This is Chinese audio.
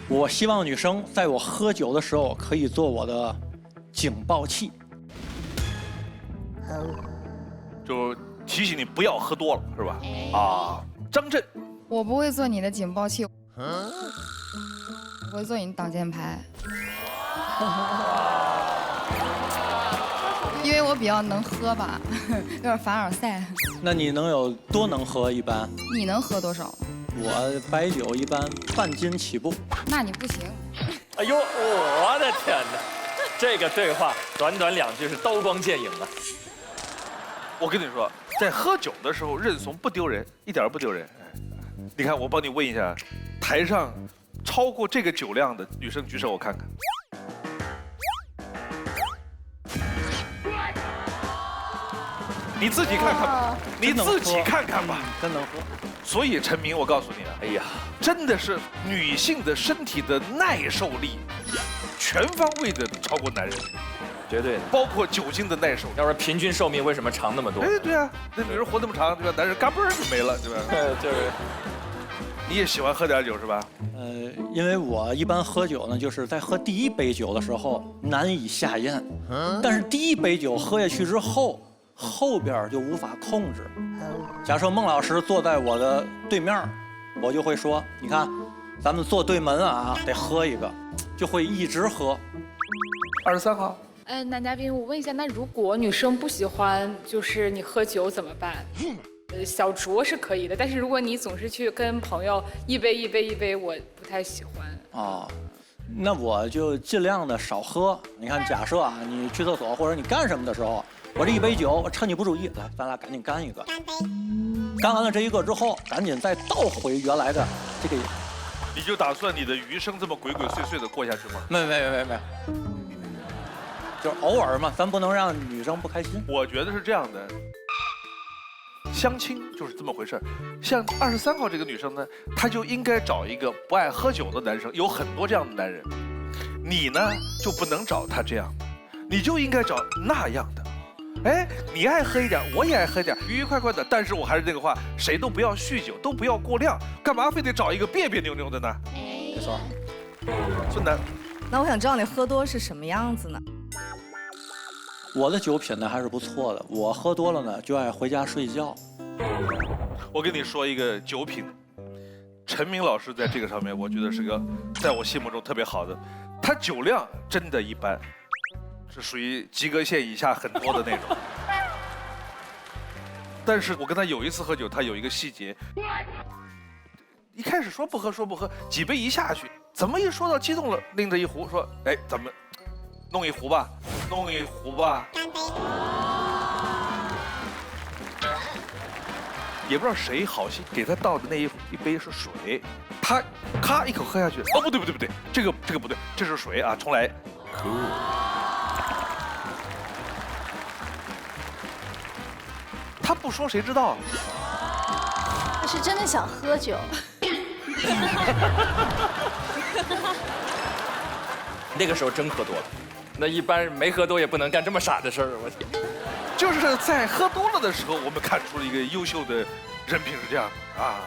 我希望女生在我喝酒的时候可以做我的警报器，就提醒你不要喝多了，是吧？啊，张震，我不会做你的警报器，我会做你的挡箭牌，因为我比较能喝吧，有点凡尔赛。那你能有多能喝？一般你能喝多少？我白酒一般半斤起步。那你不行。哎呦，我的天哪！这个对话短短2句是刀光剑影啊！我跟你说，在喝酒的时候认怂不丢人，一点儿不丢人。你看，我帮你问一下，台上超过这个酒量的女生举手，我看看。你自己看看吧，你自己看看吧，真能喝。所以陈明，我告诉你啊，哎呀，真的是女性的身体的耐受力，全方位的超过男人，绝对的。包括酒精的耐受。要说平均寿命为什么长那么多？哎，对啊，那女人活那么长，对吧？男人嘎嘣儿就没了，对吧？就是你也喜欢喝点酒是吧？因为我一般喝酒呢，就是在喝第1杯酒的时候难以下咽，但是第1杯酒喝下去之后，后边就无法控制。假设孟老师坐在我的对面，我就会说：“你看，咱们坐对门啊，得喝一个，就会一直喝。” 23号。男嘉宾，我问一下，那如果女生不喜欢就是你喝酒怎么办？小酌是可以的，但是如果你总是去跟朋友一杯，我不太喜欢。哦，那我就尽量的少喝。你看，假设啊，你去厕所或者你干什么的时候，我这1杯酒，我趁你不注意，来，咱俩赶紧干一个。干完了这一个之后，赶紧再倒回原来的这个。你就打算你的余生这么鬼鬼祟祟的过下去吗？没有，就是偶尔嘛，咱不能让女生不开心。我觉得是这样的，相亲就是这么回事。像23号这个女生呢，她就应该找一个不爱喝酒的男生，有很多这样的男人。你呢就不能找他这样的，你就应该找那样的。哎，你爱喝一点，我也爱喝一点，愉愉快快的。但是我还是那个话，谁都不要酗酒，都不要过量，干嘛非得找一个别别扭扭的呢？没错。孙楠，那我想知道你喝多是什么样子呢？我的酒品呢还是不错的，我喝多了呢就爱回家睡觉。我跟你说一个酒品，陈明老师在这个上面，我觉得是个在我心目中特别好的，他酒量真的一般，是属于及格线以下很多的那种。但是我跟他有一次喝酒，他有一个细节，一开始说不喝，几杯一下去，怎么一说到激动了，拎着一壶说，哎，咱们弄一壶吧。也不知道谁好心给他倒的那一杯是水，他咔一口喝下去，哦不对，这个不对，这是水啊，重来。他不说谁知道？他是真的想喝酒。那个时候真喝多了，那一般没喝多也不能干这么傻的事儿，我天！就是在喝多了的时候，我们看出了一个优秀的人品是这样啊。